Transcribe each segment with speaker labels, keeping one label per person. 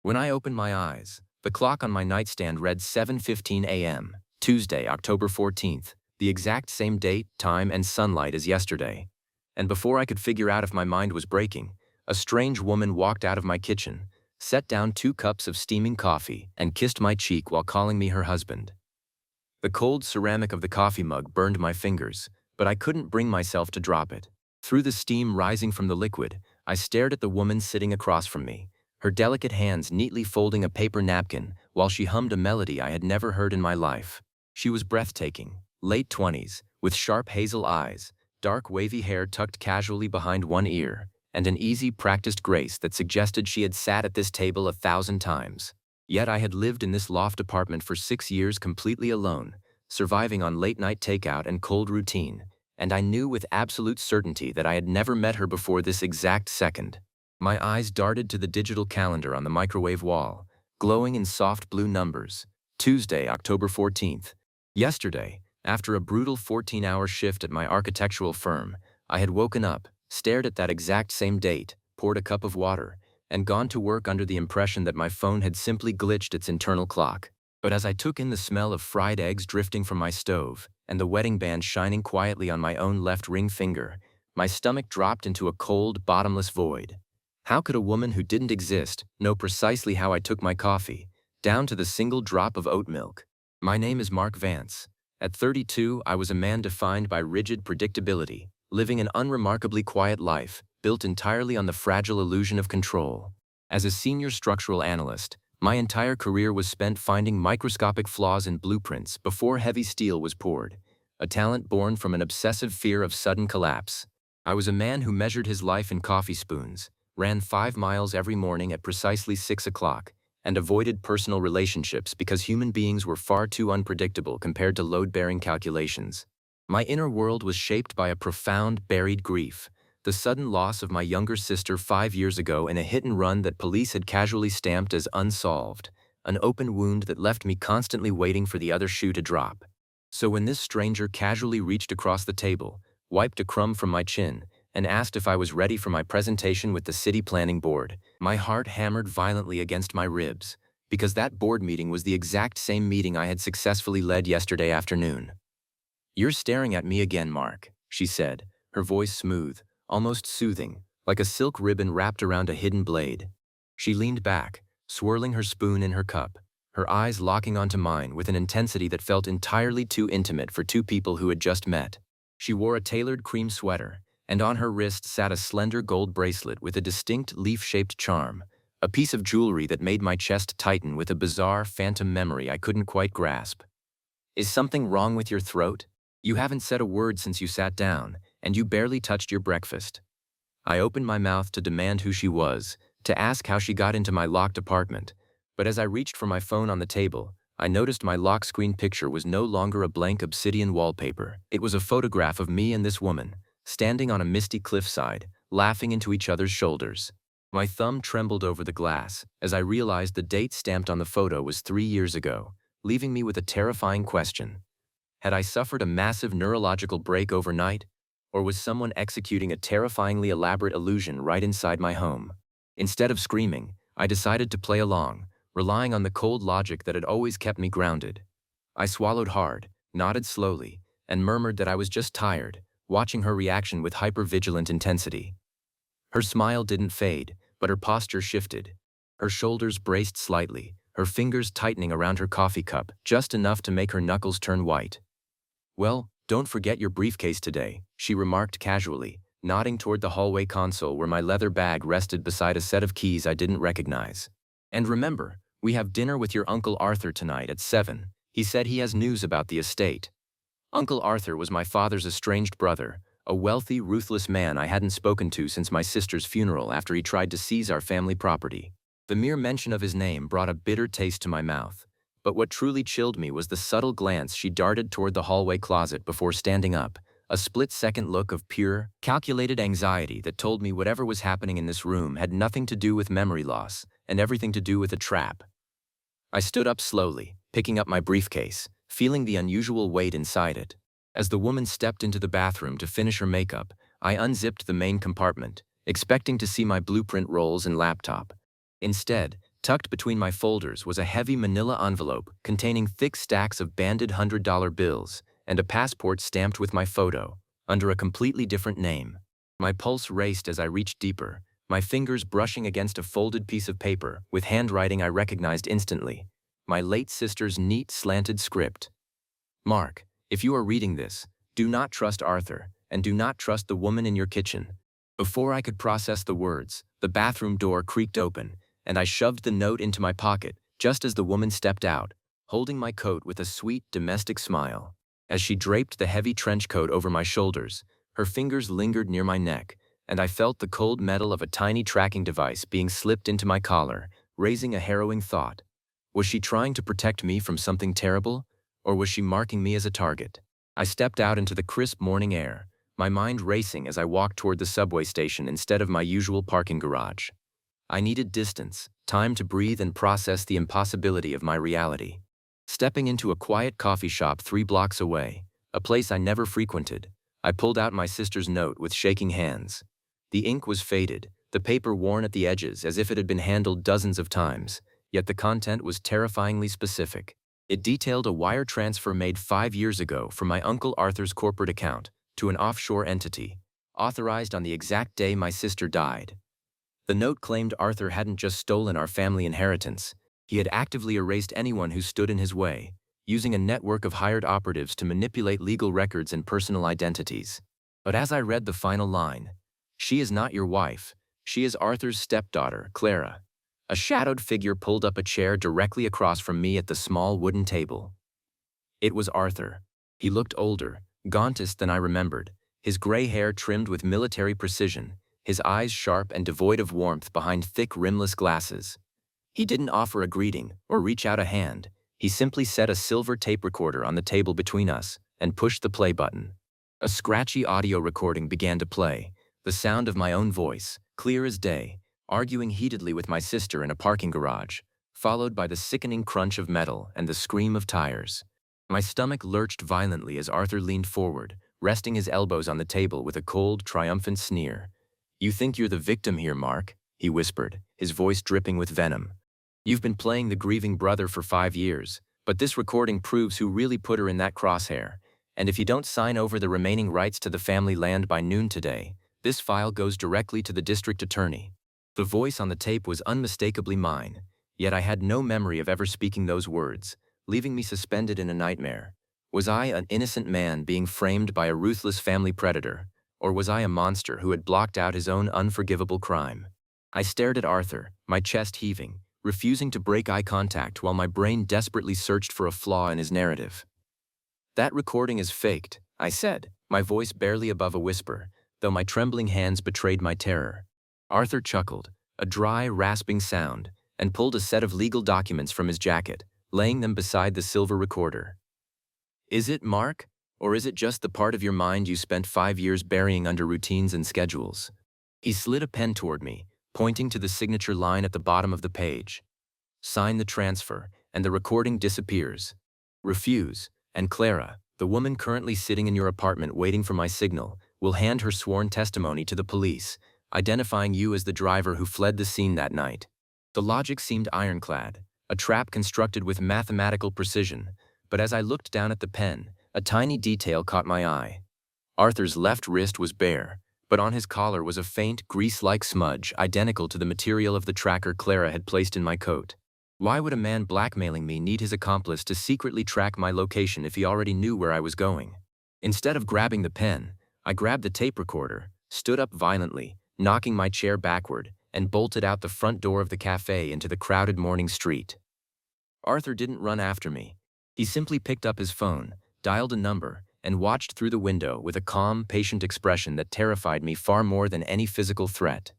Speaker 1: When I opened my eyes, the clock on my nightstand read 7:15 a.m., Tuesday, October 14th, the exact same date, time, and sunlight as yesterday. And before I could figure out if my mind was breaking, a strange woman walked out of my kitchen, set down 2 cups of steaming coffee, and kissed my cheek while calling me her husband. The cold ceramic of the coffee mug burned my fingers, but I couldn't bring myself to drop it. Through the steam rising from the liquid, I stared at the woman sitting across from me, her delicate hands neatly folding a paper napkin while she hummed a melody I had never heard in my life. She was breathtaking, late 20s, with sharp hazel eyes, dark wavy hair tucked casually behind one ear, and an easy, practiced grace that suggested she had sat at this table 1,000 times. Yet I had lived in this loft apartment for 6 years completely alone, surviving on late-night takeout and cold routine, and I knew with absolute certainty that I had never met her before this exact second. My eyes darted to the digital calendar on the microwave wall, glowing in soft blue numbers. Tuesday, October 14th. Yesterday, after a brutal 14-hour shift at my architectural firm, I had woken up, stared at that exact same date, poured a cup of water, and gone to work under the impression that my phone had simply glitched its internal clock. But as I took in the smell of fried eggs drifting from my stove, and the wedding band shining quietly on my own left ring finger, my stomach dropped into a cold, bottomless void. How could a woman who didn't exist know precisely how I took my coffee, down to the single drop of oat milk? My name is Mark Vance. At 32, I was a man defined by rigid predictability, living an unremarkably quiet life, built entirely on the fragile illusion of control. As a senior structural analyst, my entire career was spent finding microscopic flaws in blueprints before heavy steel was poured, a talent born from an obsessive fear of sudden collapse. I was a man who measured his life in coffee spoons, ran 5 miles every morning at precisely 6 o'clock, and avoided personal relationships because human beings were far too unpredictable compared to load-bearing calculations. My inner world was shaped by a profound, buried grief, the sudden loss of my younger sister 5 years ago in a hit-and-run that police had casually stamped as unsolved, an open wound that left me constantly waiting for the other shoe to drop. So when this stranger casually reached across the table, wiped a crumb from my chin, and asked if I was ready for my presentation with the city planning board, my heart hammered violently against my ribs, because that board meeting was the exact same meeting I had successfully led yesterday afternoon. "You're staring at me again, Mark," she said, her voice smooth, almost soothing, like a silk ribbon wrapped around a hidden blade. She leaned back, swirling her spoon in her cup, her eyes locking onto mine with an intensity that felt entirely too intimate for two people who had just met. She wore a tailored cream sweater, and on her wrist sat a slender gold bracelet with a distinct leaf-shaped charm, a piece of jewelry that made my chest tighten with a bizarre phantom memory I couldn't quite grasp. "Is something wrong with your throat? You haven't said a word since you sat down, and you barely touched your breakfast." I opened my mouth to demand who she was, to ask how she got into my locked apartment, but as I reached for my phone on the table, I noticed my lock screen picture was no longer a blank obsidian wallpaper. It was a photograph of me and this woman, standing on a misty cliffside, laughing into each other's shoulders. My thumb trembled over the glass as I realized the date stamped on the photo was 3 years ago, leaving me with a terrifying question. Had I suffered a massive neurological break overnight, or was someone executing a terrifyingly elaborate illusion right inside my home? Instead of screaming, I decided to play along, relying on the cold logic that had always kept me grounded. I swallowed hard, nodded slowly, and murmured that I was just tired, watching her reaction with hyper-vigilant intensity. Her smile didn't fade, but her posture shifted. Her shoulders braced slightly, her fingers tightening around her coffee cup, just enough to make her knuckles turn white. "Well, don't forget your briefcase today," she remarked casually, nodding toward the hallway console where my leather bag rested beside a set of keys I didn't recognize. "And remember, we have dinner with your Uncle Arthur tonight at 7. He said he has news about the estate." Uncle Arthur was my father's estranged brother, a wealthy, ruthless man I hadn't spoken to since my sister's funeral after he tried to seize our family property. The mere mention of his name brought a bitter taste to my mouth, but what truly chilled me was the subtle glance she darted toward the hallway closet before standing up, a split-second look of pure, calculated anxiety that told me whatever was happening in this room had nothing to do with memory loss and everything to do with a trap. I stood up slowly, picking up my briefcase, feeling the unusual weight inside it. As the woman stepped into the bathroom to finish her makeup, I unzipped the main compartment, expecting to see my blueprint rolls and laptop. Instead, Tucked between my folders was a heavy manila envelope containing thick stacks of banded $100 bills and a passport stamped with my photo, under a completely different name. My pulse raced as I reached deeper, my fingers brushing against a folded piece of paper with handwriting I recognized instantly. My late sister's neat, slanted script. Mark, if you are reading this, do not trust Arthur, and do not trust the woman in your kitchen. Before I could process the words, the bathroom door creaked open, and I shoved the note into my pocket just as the woman stepped out, holding my coat with a sweet, domestic smile. As she draped the heavy trench coat over my shoulders, her fingers lingered near my neck, and I felt the cold metal of a tiny tracking device being slipped into my collar, raising a harrowing thought. Was she trying to protect me from something terrible, or was she marking me as a target? I stepped out into the crisp morning air, my mind racing as I walked toward the subway station instead of my usual parking garage. I needed distance, time to breathe and process the impossibility of my reality. Stepping into a quiet coffee shop 3 blocks away, a place I never frequented, I pulled out my sister's note with shaking hands. The ink was faded, the paper worn at the edges as if it had been handled dozens of times, yet the content was terrifyingly specific. It detailed a wire transfer made 5 years ago from my Uncle Arthur's corporate account to an offshore entity, authorized on the exact day my sister died. The note claimed Arthur hadn't just stolen our family inheritance, he had actively erased anyone who stood in his way, using a network of hired operatives to manipulate legal records and personal identities. But as I read the final line, "She is not your wife, she is Arthur's stepdaughter, Clara," a shadowed figure pulled up a chair directly across from me at the small wooden table. It was Arthur. He looked older, gauntest than I remembered, his gray hair trimmed with military precision, his eyes sharp and devoid of warmth behind thick rimless glasses. He didn't offer a greeting or reach out a hand. He simply set a silver tape recorder on the table between us and pushed the play button. A scratchy audio recording began to play, the sound of my own voice, clear as day, arguing heatedly with my sister in a parking garage, followed by the sickening crunch of metal and the scream of tires. My stomach lurched violently as Arthur leaned forward, resting his elbows on the table with a cold, triumphant sneer. "You think you're the victim here, Mark," he whispered, his voice dripping with venom. "You've been playing the grieving brother for 5 years, but this recording proves who really put her in that crosshair, and if you don't sign over the remaining rights to the family land by noon today, this file goes directly to the district attorney." The voice on the tape was unmistakably mine, yet I had no memory of ever speaking those words, leaving me suspended in a nightmare. Was I an innocent man being framed by a ruthless family predator, or was I a monster who had blocked out his own unforgivable crime? I stared at Arthur, my chest heaving, refusing to break eye contact while my brain desperately searched for a flaw in his narrative. "That recording is faked," I said, my voice barely above a whisper, though my trembling hands betrayed my terror. Arthur chuckled, a dry, rasping sound, and pulled a set of legal documents from his jacket, laying them beside the silver recorder. "Is it, Mark? Or is it just the part of your mind you spent 5 years burying under routines and schedules?" He slid a pen toward me, pointing to the signature line at the bottom of the page. "Sign the transfer, and the recording disappears. Refuse, and Clara, the woman currently sitting in your apartment waiting for my signal, will hand her sworn testimony to the police, identifying you as the driver who fled the scene that night." The logic seemed ironclad, a trap constructed with mathematical precision, but as I looked down at the pen, a tiny detail caught my eye. Arthur's left wrist was bare, but on his collar was a faint, grease-like smudge identical to the material of the tracker Clara had placed in my coat. Why would a man blackmailing me need his accomplice to secretly track my location if he already knew where I was going? Instead of grabbing the pen, I grabbed the tape recorder, stood up violently, knocking my chair backward, and bolted out the front door of the cafe into the crowded morning street. Arthur didn't run after me. He simply picked up his phone, dialed a number, and watched through the window with a calm, patient expression that terrified me far more than any physical threat.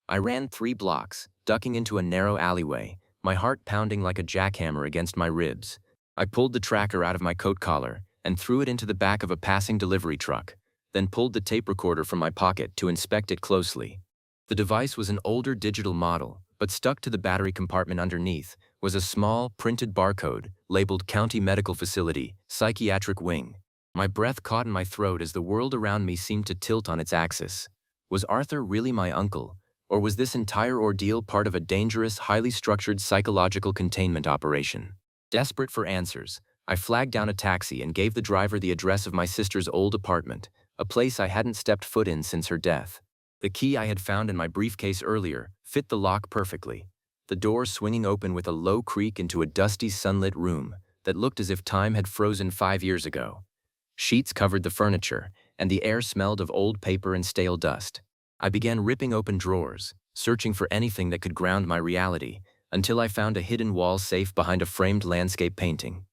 Speaker 1: I ran 3 blocks, ducking into a narrow alleyway, my heart pounding like a jackhammer against my ribs. I pulled the tracker out of my coat collar and threw it into the back of a passing delivery truck, then pulled the tape recorder from my pocket to inspect it closely. The device was an older digital model, but stuck to the battery compartment underneath was a small, printed barcode labeled County Medical Facility, Psychiatric Wing. My breath caught in my throat as the world around me seemed to tilt on its axis. Was Arthur really my uncle, Or was this entire ordeal part of a dangerous, highly structured psychological containment operation? Desperate for answers, I flagged down a taxi and gave the driver the address of my sister's old apartment, a place I hadn't stepped foot in since her death. The key I had found in my briefcase earlier fit the lock perfectly, the door swinging open with a low creak into a dusty, sunlit room that looked as if time had frozen 5 years ago. Sheets covered the furniture, and the air smelled of old paper and stale dust. I began ripping open drawers, searching for anything that could ground my reality, until I found a hidden wall safe behind a framed landscape painting.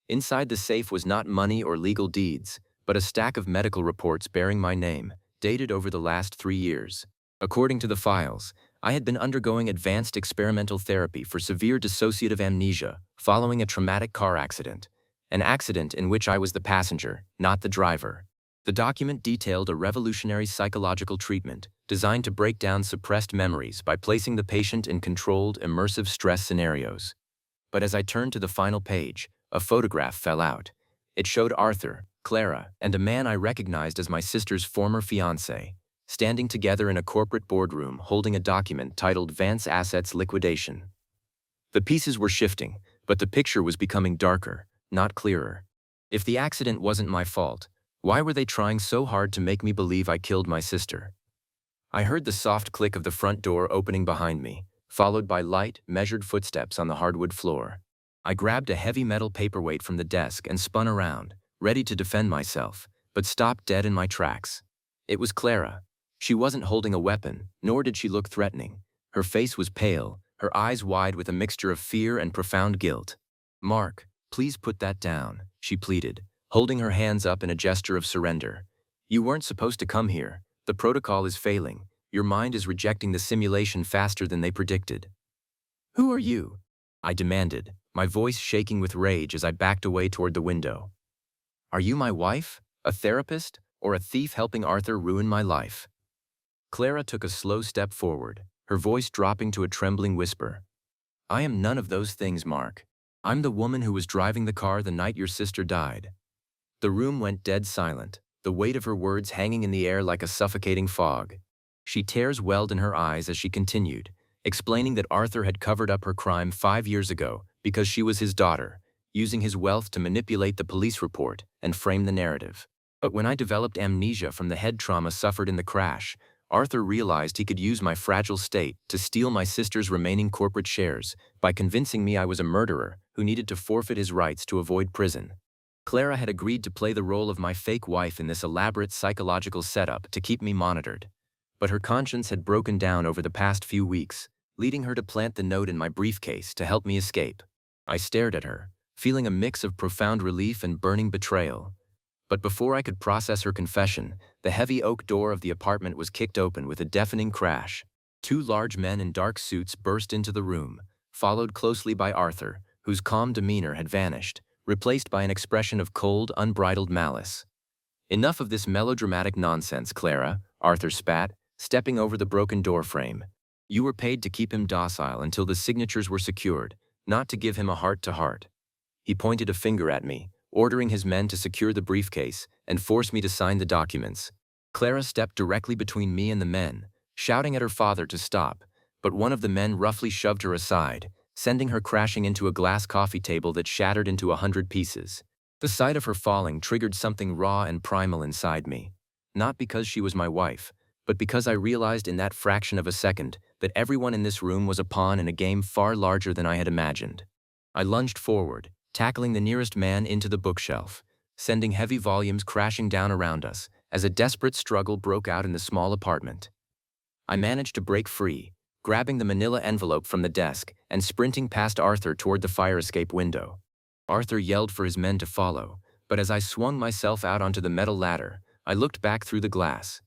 Speaker 1: Inside the safe was not money or legal deeds, but a stack of medical reports bearing my name, dated over the last 3 years. According to the files, I had been undergoing advanced experimental therapy for severe dissociative amnesia following a traumatic car accident, an accident in which I was the passenger, not the driver. The document detailed a revolutionary psychological treatment designed to break down suppressed memories by placing the patient in controlled, immersive stress scenarios. But as I turned to the final page, a photograph fell out. It showed Arthur, Clara, and a man I recognized as my sister's former fiancé, standing together in a corporate boardroom holding a document titled Vance Assets Liquidation. The pieces were shifting, but the picture was becoming darker, not clearer. If the accident wasn't my fault, why were they trying so hard to make me believe I killed my sister? I heard the soft click of the front door opening behind me, followed by light, measured footsteps on the hardwood floor. I grabbed a heavy metal paperweight from the desk and spun around, ready to defend myself, but stopped dead in my tracks. It was Clara. She wasn't holding a weapon, nor did she look threatening. Her face was pale, her eyes wide with a mixture of fear and profound guilt. "Mark, please put that down," she pleaded, holding her hands up in a gesture of surrender. "You weren't supposed to come here. The protocol is failing. Your mind is rejecting the simulation faster than they predicted." "Who are you?" I demanded, my voice shaking with rage as I backed away toward the window. "Are you my wife, a therapist, or a thief helping Arthur ruin my life?" Clara took a slow step forward, her voice dropping to a trembling whisper. "I am none of those things, Mark. I'm the woman who was driving the car the night your sister died." The room went dead silent, the weight of her words hanging in the air like a suffocating fog. Tears welled in her eyes as she continued, explaining that Arthur had covered up her crime 5 years ago because she was his daughter, using his wealth to manipulate the police report and frame the narrative. But when I developed amnesia from the head trauma suffered in the crash, Arthur realized he could use my fragile state to steal my sister's remaining corporate shares by convincing me I was a murderer who needed to forfeit his rights to avoid prison. Clara had agreed to play the role of my fake wife in this elaborate psychological setup to keep me monitored. But her conscience had broken down over the past few weeks, leading her to plant the note in my briefcase to help me escape. I stared at her, feeling a mix of profound relief and burning betrayal. But before I could process her confession, the heavy oak door of the apartment was kicked open with a deafening crash. Two large men in dark suits burst into the room, followed closely by Arthur, whose calm demeanor had vanished, replaced by an expression of cold, unbridled malice. "Enough of this melodramatic nonsense, Clara," Arthur spat, stepping over the broken door frame. "You were paid to keep him docile until the signatures were secured, not to give him a heart-to-heart." He pointed a finger at me, ordering his men to secure the briefcase and force me to sign the documents. Clara stepped directly between me and the men, shouting at her father to stop, but one of the men roughly shoved her aside, sending her crashing into a glass coffee table that shattered into 100 pieces. The sight of her falling triggered something raw and primal inside me. Not because she was my wife, but because I realized in that fraction of a second that everyone in this room was a pawn in a game far larger than I had imagined. I lunged forward, tackling the nearest man into the bookshelf, sending heavy volumes crashing down around us as a desperate struggle broke out in the small apartment. I managed to break free, grabbing the manila envelope from the desk and sprinting past Arthur toward the fire escape window. Arthur yelled for his men to follow, but as I swung myself out onto the metal ladder, I looked back through the glass.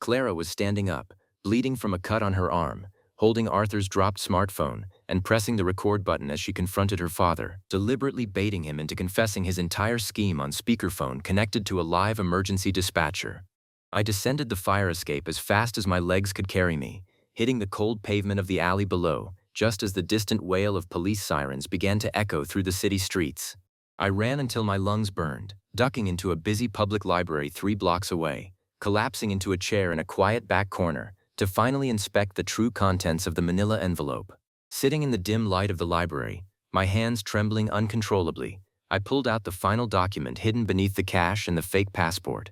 Speaker 1: Clara was standing up, bleeding from a cut on her arm, holding Arthur's dropped smartphone and pressing the record button as she confronted her father, deliberately baiting him into confessing his entire scheme on speakerphone connected to a live emergency dispatcher. I descended the fire escape as fast as my legs could carry me, hitting the cold pavement of the alley below, just as the distant wail of police sirens began to echo through the city streets. I ran until my lungs burned, ducking into a busy public library 3 blocks away, collapsing into a chair in a quiet back corner, to finally inspect the true contents of the manila envelope. Sitting in the dim light of the library, my hands trembling uncontrollably, I pulled out the final document hidden beneath the cash and the fake passport.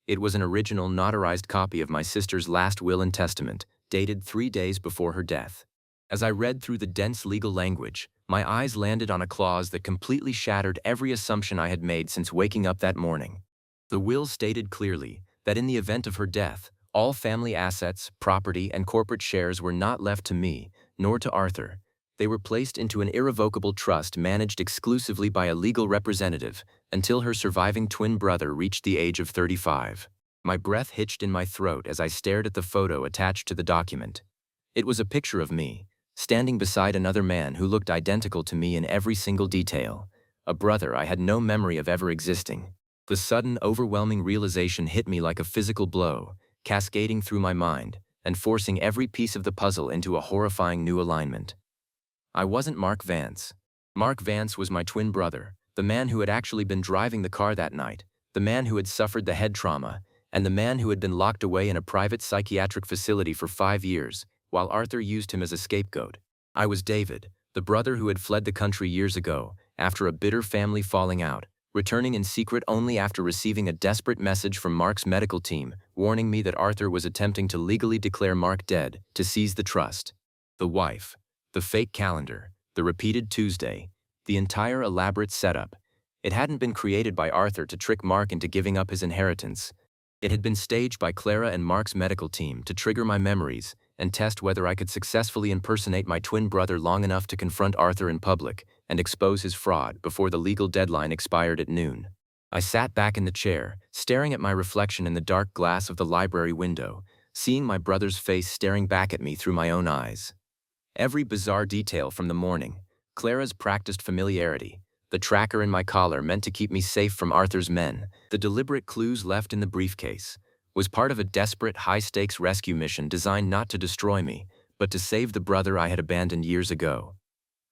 Speaker 1: It was an original notarized copy of my sister's last will and testament, dated 3 days before her death. As I read through the dense legal language, my eyes landed on a clause that completely shattered every assumption I had made since waking up that morning. The will stated clearly that in the event of her death, all family assets, property, and corporate shares were not left to me, nor to Arthur. They were placed into an irrevocable trust managed exclusively by a legal representative until her surviving twin brother reached the age of 35. My breath hitched in my throat as I stared at the photo attached to the document. It was a picture of me, standing beside another man who looked identical to me in every single detail, a brother I had no memory of ever existing. The sudden, overwhelming realization hit me like a physical blow, cascading through my mind and forcing every piece of the puzzle into a horrifying new alignment. I wasn't Mark Vance. Mark Vance was my twin brother, the man who had actually been driving the car that night, the man who had suffered the head trauma, and the man who had been locked away in a private psychiatric facility for 5 years, while Arthur used him as a scapegoat. I was David, the brother who had fled the country years ago, after a bitter family falling out, returning in secret only after receiving a desperate message from Mark's medical team, warning me that Arthur was attempting to legally declare Mark dead to seize the trust. The wife, the fake calendar, the repeated Tuesday, the entire elaborate setup. It hadn't been created by Arthur to trick Mark into giving up his inheritance. It had been staged by Clara and Mark's medical team to trigger my memories and test whether I could successfully impersonate my twin brother long enough to confront Arthur in public and expose his fraud before the legal deadline expired at noon. I sat back in the chair, staring at my reflection in the dark glass of the library window, seeing my brother's face staring back at me through my own eyes. Every bizarre detail from the morning, Clara's practiced familiarity, the tracker in my collar meant to keep me safe from Arthur's men, the deliberate clues left in the briefcase, was part of a desperate, high-stakes rescue mission designed not to destroy me, but to save the brother I had abandoned years ago.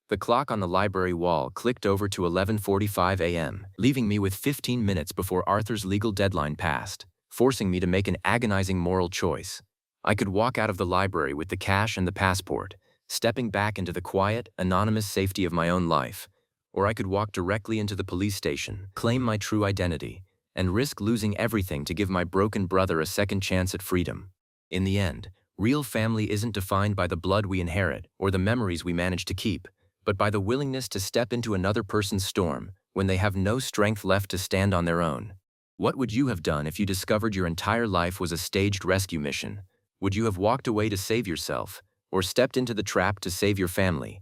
Speaker 1: The clock on the library wall clicked over to 11:45 a.m., leaving me with 15 minutes before Arthur's legal deadline passed, forcing me to make an agonizing moral choice. I could walk out of the library with the cash and the passport, stepping back into the quiet, anonymous safety of my own life, or I could walk directly into the police station, claim my true identity, and risk losing everything to give my broken brother a second chance at freedom. In the end, real family isn't defined by the blood we inherit or the memories we manage to keep, but by the willingness to step into another person's storm when they have no strength left to stand on their own. What would you have done if you discovered your entire life was a staged rescue mission? Would you have walked away to save yourself, or stepped into the trap to save your family?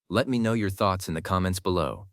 Speaker 1: Let me know your thoughts in the comments below.